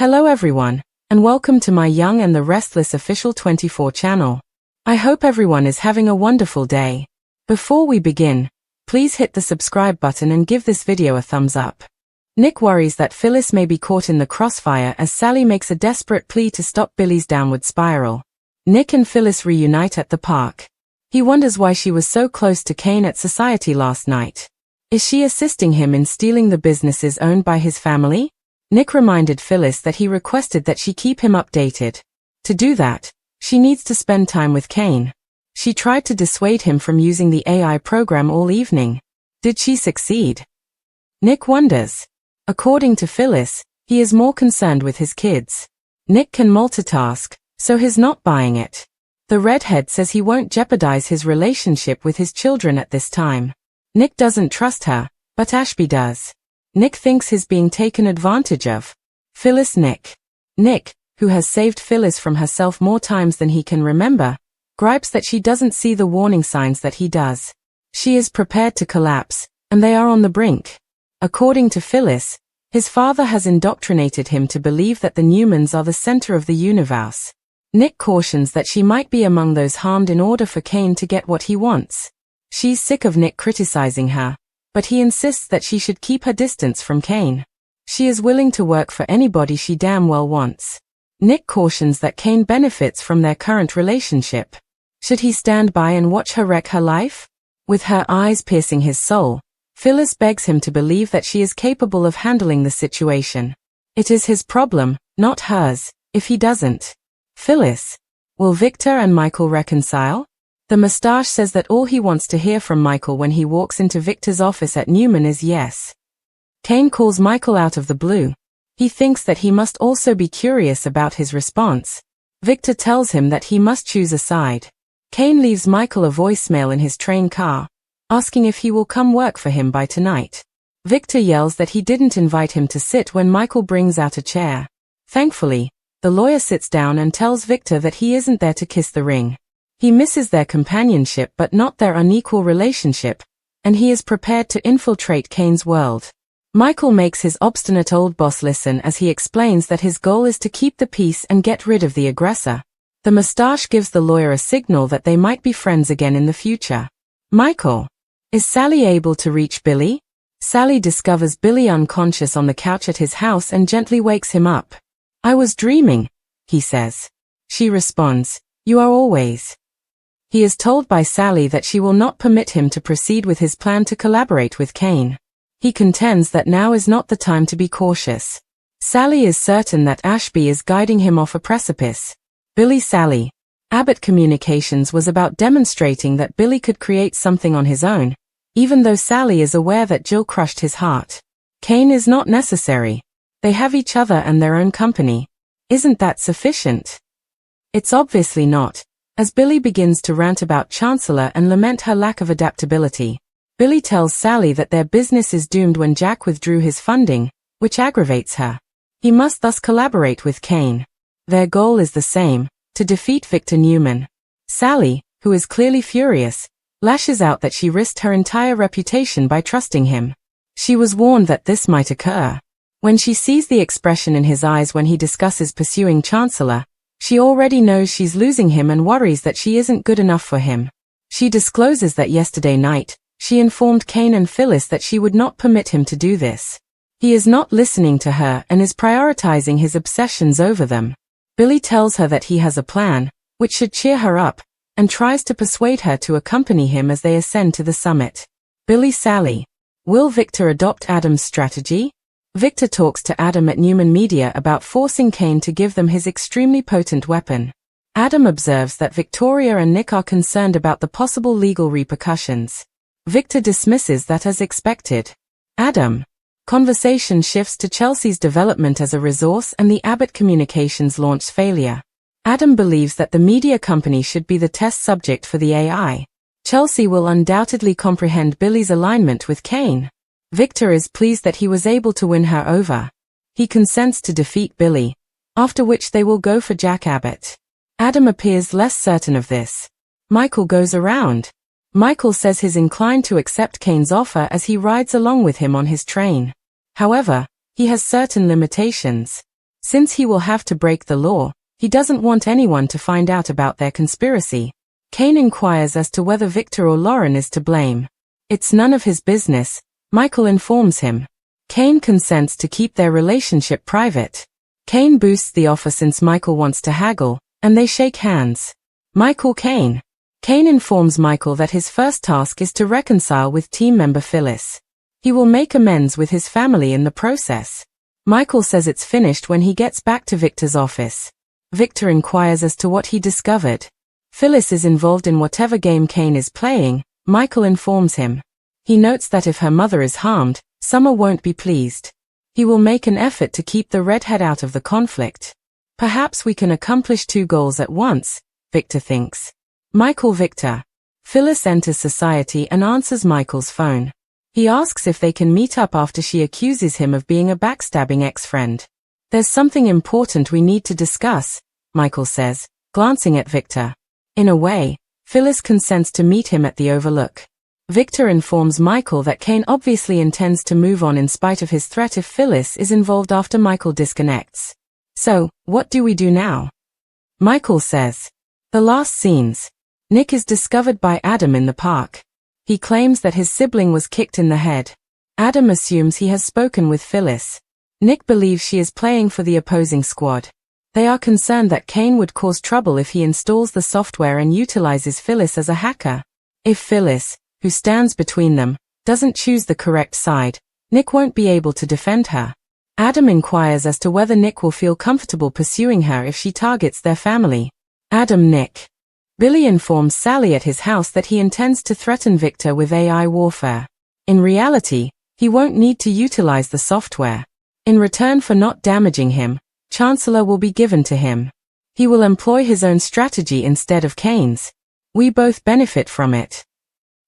Hello everyone, and welcome to my Young and the Restless official 24 channel. I hope everyone is having a wonderful day. Before we begin, please hit the subscribe button and give this video a thumbs up. Nick worries that Phyllis may be caught in the crossfire as Sally makes a desperate plea to stop Billy's downward spiral. Nick and Phyllis reunite at the park. He wonders why she was so close to Kane at society last night. Is she assisting him in stealing the businesses owned by his family? Nick reminded Phyllis that he requested that she keep him updated. To do that, she needs to spend time with Kane. She tried to dissuade him from using the AI program all evening. Did she succeed? Nick wonders. According to Phyllis, he is more concerned with his kids. Nick can multitask, so he's not buying it. The redhead says he won't jeopardize his relationship with his children at this time. Nick doesn't trust her, but Ashby does. Nick thinks he's being taken advantage of. Phyllis Nick, who has saved Phyllis from herself more times than he can remember, gripes that she doesn't see the warning signs that he does. She is prepared to collapse, and they are on the brink. According to Phyllis, his father has indoctrinated him to believe that the Newmans are the center of the universe. Nick cautions that she might be among those harmed in order for Kane to get what he wants. She's sick of Nick criticizing her, but he insists that she should keep her distance from Kane. She is willing to work for anybody she damn well wants. Nick cautions that Kane benefits from their current relationship. Should he stand by and watch her wreck her life? With her eyes piercing his soul, Phyllis begs him to believe that she is capable of handling the situation. It is his problem, not hers, if he doesn't. Phyllis, will Victor and Michael reconcile? The mustache says that all he wants to hear from Michael when he walks into Victor's office at Newman is yes. Kane calls Michael out of the blue. He thinks that he must also be curious about his response. Victor tells him that he must choose a side. Kane leaves Michael a voicemail in his train car, asking if he will come work for him by tonight. Victor yells that he didn't invite him to sit when Michael brings out a chair. Thankfully, the lawyer sits down and tells Victor that he isn't there to kiss the ring. He misses their companionship but not their unequal relationship, and he is prepared to infiltrate Kane's world. Michael makes his obstinate old boss listen as he explains that his goal is to keep the peace and get rid of the aggressor. The mustache gives the lawyer a signal that they might be friends again in the future. Michael. Is Sally able to reach Billy? Sally discovers Billy unconscious on the couch at his house and gently wakes him up. I was dreaming, he says. She responds, you are always. He is told by Sally that she will not permit him to proceed with his plan to collaborate with Kane. He contends that now is not the time to be cautious. Sally is certain that Ashby is guiding him off a precipice. Billy Sally. Abbott Communications was about demonstrating that Billy could create something on his own, even though Sally is aware that Jill crushed his heart. Kane is not necessary. They have each other and their own company. Isn't that sufficient? It's obviously not. As Billy begins to rant about Chancellor and lament her lack of adaptability, Billy tells Sally that their business is doomed when Jack withdrew his funding, which aggravates her. He must thus collaborate with Kane. Their goal is the same, to defeat Victor Newman. Sally, who is clearly furious, lashes out that she risked her entire reputation by trusting him. She was warned that this might occur. When she sees the expression in his eyes when he discusses pursuing Chancellor, she already knows she's losing him and worries that she isn't good enough for him. She discloses that yesterday night, she informed Kane and Phyllis that she would not permit him to do this. He is not listening to her and is prioritizing his obsessions over them. Billy tells her that he has a plan, which should cheer her up, and tries to persuade her to accompany him as they ascend to the summit. Billy Sally. Will Victor adopt Adam's strategy? Victor talks to Adam at Newman Media about forcing Kane to give them his extremely potent weapon. Adam observes that Victoria and Nick are concerned about the possible legal repercussions. Victor dismisses that as expected. Adam. Conversation shifts to Chelsea's development as a resource and the Abbott Communications launch failure. Adam believes that the media company should be the test subject for the AI. Chelsea will undoubtedly comprehend Billy's alignment with Kane. Victor is pleased that he was able to win her over. He consents to defeat Billy, after which they will go for Jack Abbott. Adam appears less certain of this. Michael goes around. Michael says he's inclined to accept Kane's offer as he rides along with him on his train. However, he has certain limitations. Since he will have to break the law, he doesn't want anyone to find out about their conspiracy. Kane inquires as to whether Victor or Lauren is to blame. It's none of his business, Michael informs him. Kane consents to keep their relationship private. Kane boosts the offer since Michael wants to haggle, and they shake hands. Michael Kane. Kane informs Michael that his first task is to reconcile with team member Phyllis. He will make amends with his family in the process. Michael says it's finished when he gets back to Victor's office. Victor inquires as to what he discovered. Phyllis is involved in whatever game Kane is playing, Michael informs him. He notes that if her mother is harmed, Summer won't be pleased. He will make an effort to keep the redhead out of the conflict. Perhaps we can accomplish two goals at once, Victor thinks. Michael Victor. Phyllis enters society and answers Michael's phone. He asks if they can meet up after she accuses him of being a backstabbing ex-friend. There's something important we need to discuss, Michael says, glancing at Victor. In a way, Phyllis consents to meet him at the Overlook. Victor informs Michael that Kane obviously intends to move on in spite of his threat if Phyllis is involved after Michael disconnects. So, what do we do now? Michael says. The last scenes. Nick is discovered by Adam in the park. He claims that his sibling was kicked in the head. Adam assumes he has spoken with Phyllis. Nick believes she is playing for the opposing squad. They are concerned that Kane would cause trouble if he installs the software and utilizes Phyllis as a hacker. If Phyllis, who stands between them, doesn't choose the correct side, Nick won't be able to defend her. Adam inquires as to whether Nick will feel comfortable pursuing her if she targets their family. Adam Nick. Billy informs Sally at his house that he intends to threaten Victor with AI warfare. In reality, he won't need to utilize the software. In return for not damaging him, Chancellor will be given to him. He will employ his own strategy instead of Kane's. We both benefit from it.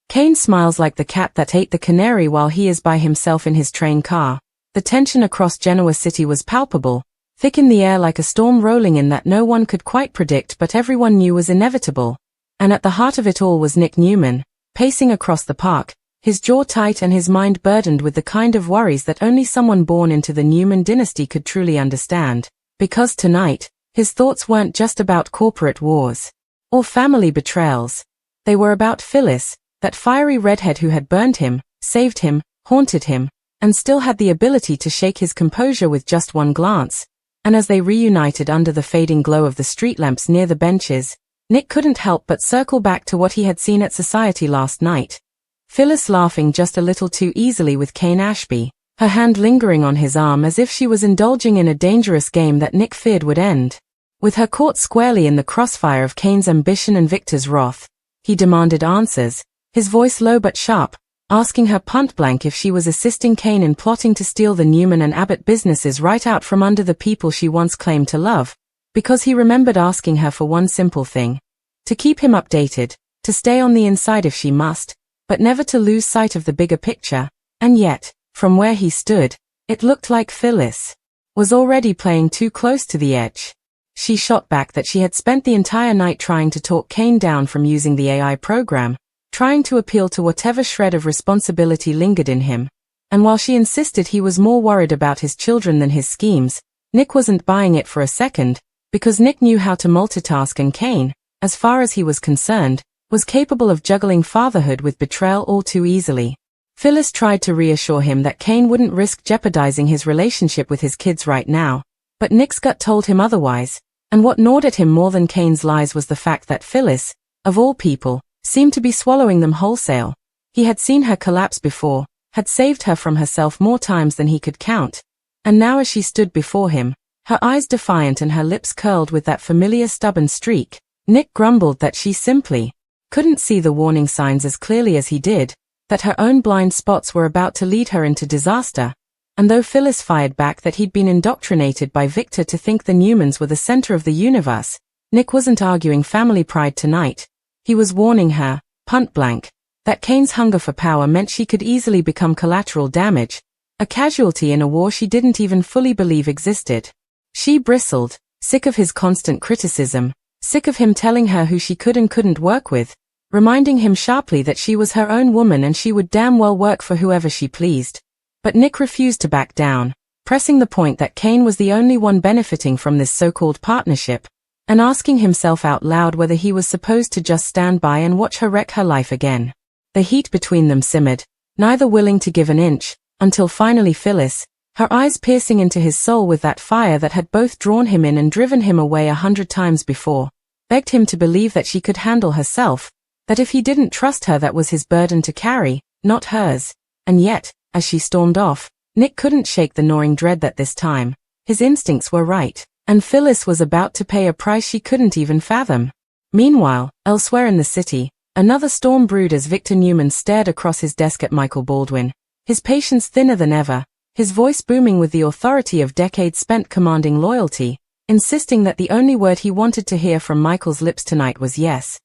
Kane smiles like the cat that ate the canary while he is by himself in his train car. The tension across Genoa City was palpable, thick in the air like a storm rolling in that no one could quite predict but everyone knew was inevitable. And at the heart of it all was Nick Newman, pacing across the park, his jaw tight and his mind burdened with the kind of worries that only someone born into the Newman dynasty could truly understand. Because tonight, his thoughts weren't just about corporate wars or family betrayals. They were about Phyllis, that fiery redhead who had burned him, saved him, haunted him, and still had the ability to shake his composure with just one glance. And as they reunited under the fading glow of the street lamps near the benches, Nick couldn't help but circle back to what he had seen at society last night. Phyllis laughing just a little too easily with Kane Ashby, her hand lingering on his arm as if she was indulging in a dangerous game that Nick feared would end. With her caught squarely in the crossfire of Kane's ambition and Victor's wrath, he demanded answers, his voice low but sharp, asking her point-blank if she was assisting Kane in plotting to steal the Newman and Abbott businesses right out from under the people she once claimed to love, because he remembered asking her for one simple thing. To keep him updated, to stay on the inside if she must, but never to lose sight of the bigger picture, and yet, from where he stood, it looked like Phyllis was already playing too close to the edge. She shot back that she had spent the entire night trying to talk Kane down from using the AI program, trying to appeal to whatever shred of responsibility lingered in him. And while she insisted he was more worried about his children than his schemes, Nick wasn't buying it for a second, because Nick knew how to multitask and Kane, as far as he was concerned, was capable of juggling fatherhood with betrayal all too easily. Phyllis tried to reassure him that Kane wouldn't risk jeopardizing his relationship with his kids right now, but Nick's gut told him otherwise, and what gnawed at him more than Kane's lies was the fact that Phyllis, of all people, seemed to be swallowing them wholesale. He had seen her collapse before, had saved her from herself more times than he could count, and now as she stood before him, her eyes defiant and her lips curled with that familiar stubborn streak, Nick grumbled that she simply couldn't see the warning signs as clearly as he did, that her own blind spots were about to lead her into disaster. And though Phyllis fired back that he'd been indoctrinated by Victor to think the Newmans were the center of the universe, Nick wasn't arguing family pride tonight. He was warning her, point-blank, that Kane's hunger for power meant she could easily become collateral damage, a casualty in a war she didn't even fully believe existed. She bristled, sick of his constant criticism, sick of him telling her who she could and couldn't work with, reminding him sharply that she was her own woman and she would damn well work for whoever she pleased. But Nick refused to back down. pressing the point that Kane was the only one benefiting from this so-called partnership, and asking himself out loud whether he was supposed to just stand by and watch her wreck her life again. The heat between them simmered, neither willing to give an inch, until finally Phyllis, her eyes piercing into his soul with that fire that had both drawn him in and driven him away 100 times before, begged him to believe that she could handle herself, that if he didn't trust her that was his burden to carry, not hers. And yet, as she stormed off, Nick couldn't shake the gnawing dread that this time, his instincts were right, and Phyllis was about to pay a price she couldn't even fathom. Meanwhile, elsewhere in the city, another storm brewed as Victor Newman stared across his desk at Michael Baldwin, his patience thinner than ever, his voice booming with the authority of decades spent commanding loyalty, insisting that the only word he wanted to hear from Michael's lips tonight was yes.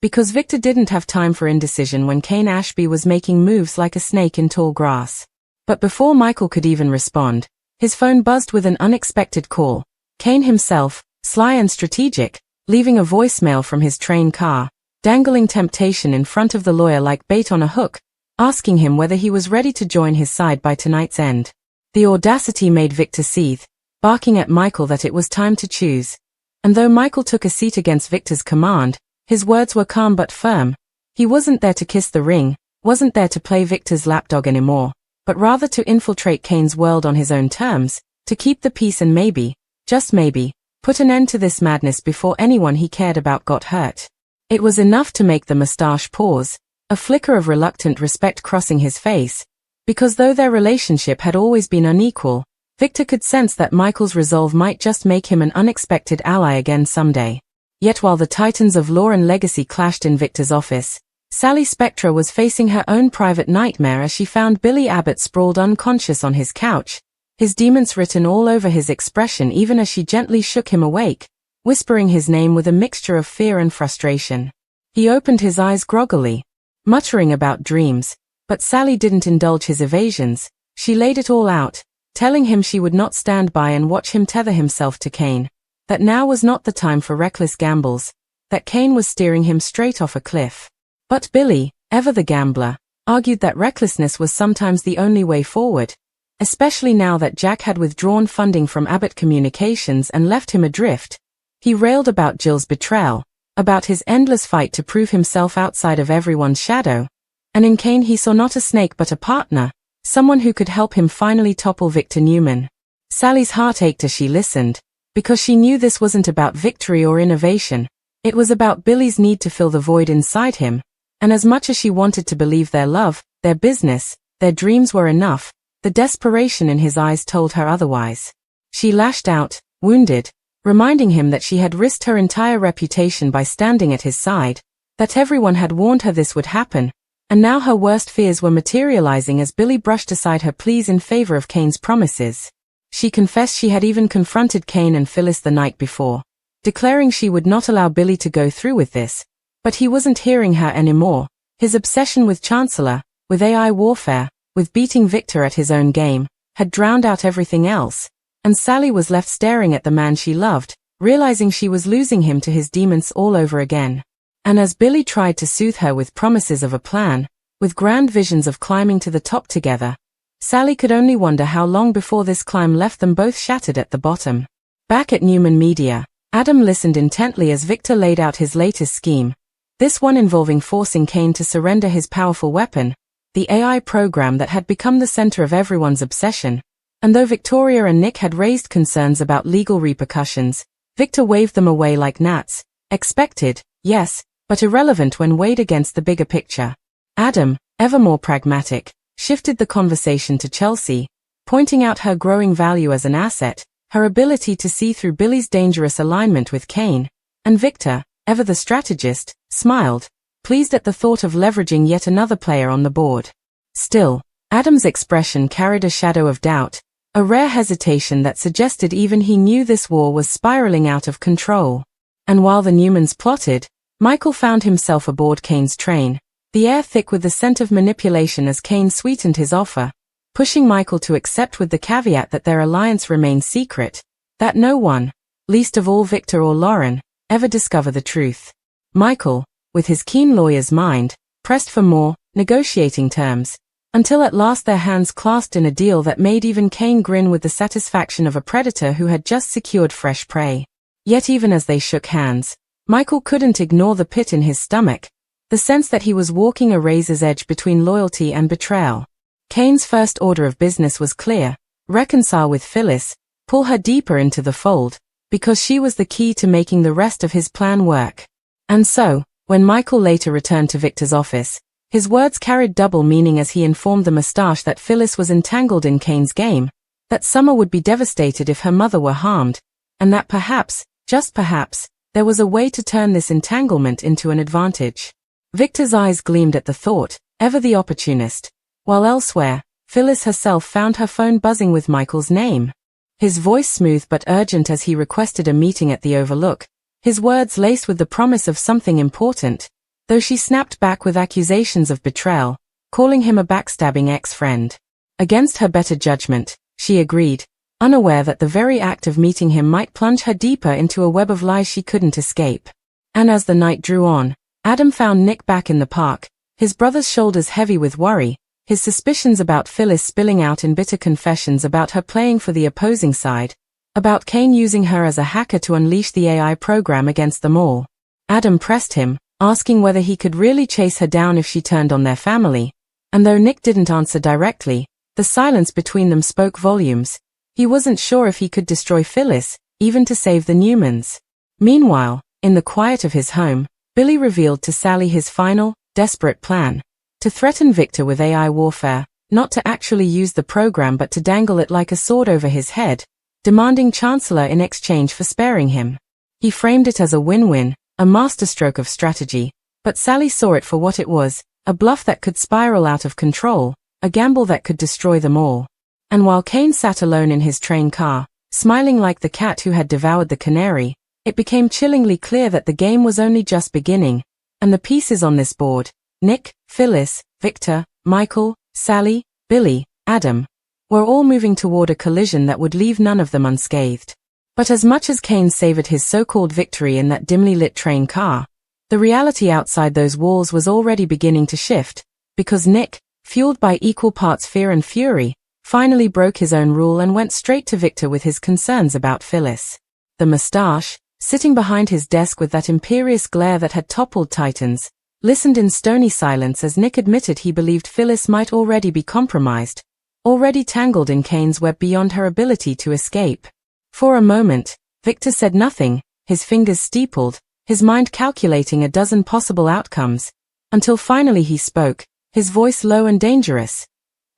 Because Victor didn't have time for indecision when Kane Ashby was making moves like a snake in tall grass. But before Michael could even respond, his phone buzzed with an unexpected call. Kane himself, sly and strategic, leaving a voicemail from his train car, dangling temptation in front of the lawyer like bait on a hook, asking him whether he was ready to join his side by tonight's end. The audacity made Victor seethe, barking at Michael that it was time to choose. And though Michael took a seat against Victor's command, his words were calm but firm. He wasn't there to kiss the ring, wasn't there to play Victor's lapdog anymore, but rather to infiltrate Kane's world on his own terms, to keep the peace and maybe, just maybe, put an end to this madness before anyone he cared about got hurt. It was enough to make the mustache pause, a flicker of reluctant respect crossing his face, because though their relationship had always been unequal, Victor could sense that Michael's resolve might just make him an unexpected ally again someday. Yet while the titans of law and legacy clashed in Victor's office, Sally Spectra was facing her own private nightmare as she found Billy Abbott sprawled unconscious on his couch, his demons written all over his expression even as she gently shook him awake, whispering his name with a mixture of fear and frustration. He opened his eyes groggily, muttering about dreams, but Sally didn't indulge his evasions. She laid it all out, telling him she would not stand by and watch him tether himself to Kane, that now was not the time for reckless gambles, that Kane was steering him straight off a cliff. But Billy, ever the gambler, argued that recklessness was sometimes the only way forward, especially now that Jack had withdrawn funding from Abbott Communications and left him adrift. He railed about Jill's betrayal, about his endless fight to prove himself outside of everyone's shadow, and in Kane he saw not a snake but a partner, someone who could help him finally topple Victor Newman. Sally's heart ached as she listened, because she knew this wasn't about victory or innovation, it was about Billy's need to fill the void inside him, and as much as she wanted to believe their love, their business, their dreams were enough, the desperation in his eyes told her otherwise. She lashed out, wounded, reminding him that she had risked her entire reputation by standing at his side, that everyone had warned her this would happen, and now her worst fears were materializing as Billy brushed aside her pleas in favor of Kane's promises. She confessed she had even confronted Kane and Phyllis the night before, declaring she would not allow Billy to go through with this, but he wasn't hearing her anymore. His obsession with Chancellor, with AI warfare, with beating Victor at his own game, had drowned out everything else, and Sally was left staring at the man she loved, realizing she was losing him to his demons all over again. And as Billy tried to soothe her with promises of a plan, with grand visions of climbing to the top together, Sally could only wonder how long before this climb left them both shattered at the bottom. Back at Newman Media, Adam listened intently as Victor laid out his latest scheme, this one involving forcing Kane to surrender his powerful weapon, the AI program that had become the center of everyone's obsession. And though Victoria and Nick had raised concerns about legal repercussions, Victor waved them away like gnats, expected, yes, but irrelevant when weighed against the bigger picture. Adam, ever more pragmatic, shifted the conversation to Chelsea, pointing out her growing value as an asset, her ability to see through Billy's dangerous alignment with Kane, and Victor, ever the strategist, smiled, pleased at the thought of leveraging yet another player on the board. Still, Adam's expression carried a shadow of doubt, a rare hesitation that suggested even he knew this war was spiraling out of control. And while the Newmans plotted, Michael found himself aboard Kane's train, the air thick with the scent of manipulation as Kane sweetened his offer, pushing Michael to accept with the caveat that their alliance remained secret, that no one, least of all Victor or Lauren, ever discover the truth. Michael, with his keen lawyer's mind, pressed for more negotiating terms, until at last their hands clasped in a deal that made even Kane grin with the satisfaction of a predator who had just secured fresh prey. Yet even as they shook hands, Michael couldn't ignore the pit in his stomach, the sense that he was walking a razor's edge between loyalty and betrayal. Kane's first order of business was clear: reconcile with Phyllis, pull her deeper into the fold, because she was the key to making the rest of his plan work. And so, when Michael later returned to Victor's office, his words carried double meaning as he informed the mustache that Phyllis was entangled in Kane's game, that Summer would be devastated if her mother were harmed, and that perhaps, just perhaps, there was a way to turn this entanglement into an advantage. Victor's eyes gleamed at the thought, ever the opportunist, while elsewhere, Phyllis herself found her phone buzzing with Michael's name. His voice smooth but urgent as he requested a meeting at the Overlook, his words laced with the promise of something important, though she snapped back with accusations of betrayal, calling him a backstabbing ex-friend. Against her better judgment, she agreed, unaware that the very act of meeting him might plunge her deeper into a web of lies she couldn't escape. And as the night drew on, Adam found Nick back in the park, his brother's shoulders heavy with worry, his suspicions about Phyllis spilling out in bitter confessions about her playing for the opposing side, about Kane using her as a hacker to unleash the AI program against them all. Adam pressed him, asking whether he could really chase her down if she turned on their family, and though Nick didn't answer directly, the silence between them spoke volumes. He wasn't sure if he could destroy Phyllis, even to save the Newmans. Meanwhile, in the quiet of his home, Billy revealed to Sally his final, desperate plan: to threaten Victor with AI warfare, not to actually use the program but to dangle it like a sword over his head, demanding Chancellor in exchange for sparing him. He framed it as a win-win, a masterstroke of strategy, but Sally saw it for what it was: a bluff that could spiral out of control, a gamble that could destroy them all. And while Kane sat alone in his train car, smiling like the cat who had devoured the canary, it became chillingly clear that the game was only just beginning, and the pieces on this board, Nick, Phyllis, Victor, Michael, Sally, Billy, Adam, were all moving toward a collision that would leave none of them unscathed. But as much as Kane savored his so-called victory in that dimly lit train car, the reality outside those walls was already beginning to shift, because Nick, fueled by equal parts fear and fury, finally broke his own rule and went straight to Victor with his concerns about Phyllis. The mustache, sitting behind his desk with that imperious glare that had toppled titans, listened in stony silence as Nick admitted he believed Phyllis might already be compromised, already tangled in Kane's web beyond her ability to escape. For a moment, Victor said nothing, his fingers steepled, his mind calculating a dozen possible outcomes, until finally he spoke, his voice low and dangerous.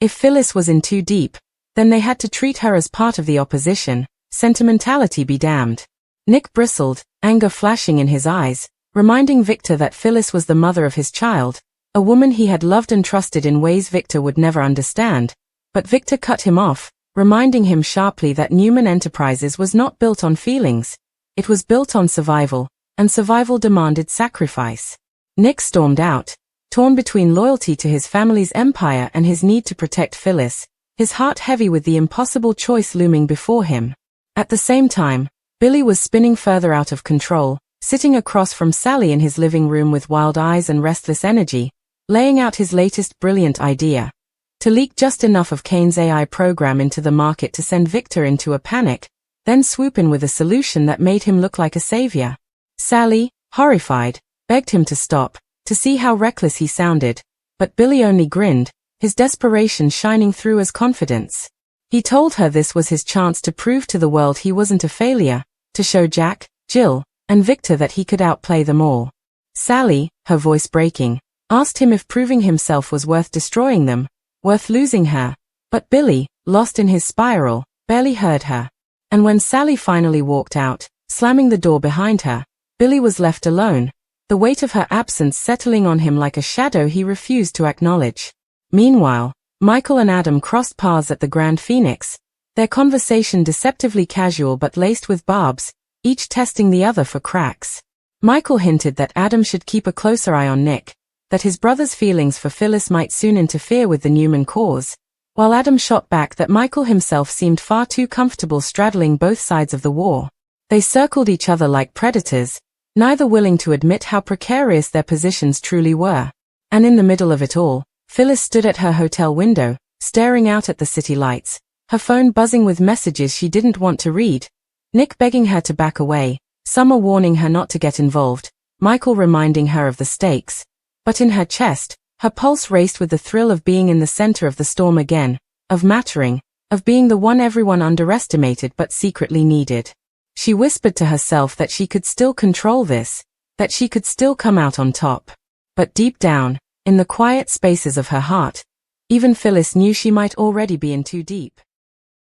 If Phyllis was in too deep, then they had to treat her as part of the opposition. Sentimentality be damned. Nick bristled, anger flashing in his eyes, reminding Victor that Phyllis was the mother of his child, a woman he had loved and trusted in ways Victor would never understand. But Victor cut him off, reminding him sharply that Newman Enterprises was not built on feelings. It was built on survival, and survival demanded sacrifice. Nick stormed out, torn between loyalty to his family's empire and his need to protect Phyllis, his heart heavy with the impossible choice looming before him. At the same time, Billy was spinning further out of control, sitting across from Sally in his living room with wild eyes and restless energy, laying out his latest brilliant idea: to leak just enough of Kane's AI program into the market to send Victor into a panic, then swoop in with a solution that made him look like a savior. Sally, horrified, begged him to stop, to see how reckless he sounded, but Billy only grinned, his desperation shining through as confidence. He told her this was his chance to prove to the world he wasn't a failure, to show Jack, Jill, and Victor that he could outplay them all. Sally, her voice breaking, asked him if proving himself was worth destroying them, worth losing her, but Billy, lost in his spiral, barely heard her. And when Sally finally walked out, slamming the door behind her, Billy was left alone, the weight of her absence settling on him like a shadow he refused to acknowledge. Meanwhile, Michael and Adam crossed paths at the Grand Phoenix, their conversation deceptively casual but laced with barbs, each testing the other for cracks. Michael hinted that Adam should keep a closer eye on Nick, that his brother's feelings for Phyllis might soon interfere with the Newman cause, while Adam shot back that Michael himself seemed far too comfortable straddling both sides of the war. They circled each other like predators, neither willing to admit how precarious their positions truly were. And in the middle of it all, Phyllis stood at her hotel window, staring out at the city lights, her phone buzzing with messages she didn't want to read. Nick begging her to back away, Summer warning her not to get involved, Michael reminding her of the stakes. But in her chest, her pulse raced with the thrill of being in the center of the storm again, of mattering, of being the one everyone underestimated but secretly needed. She whispered to herself that she could still control this, that she could still come out on top. But deep down, in the quiet spaces of her heart, even Phyllis knew she might already be in too deep.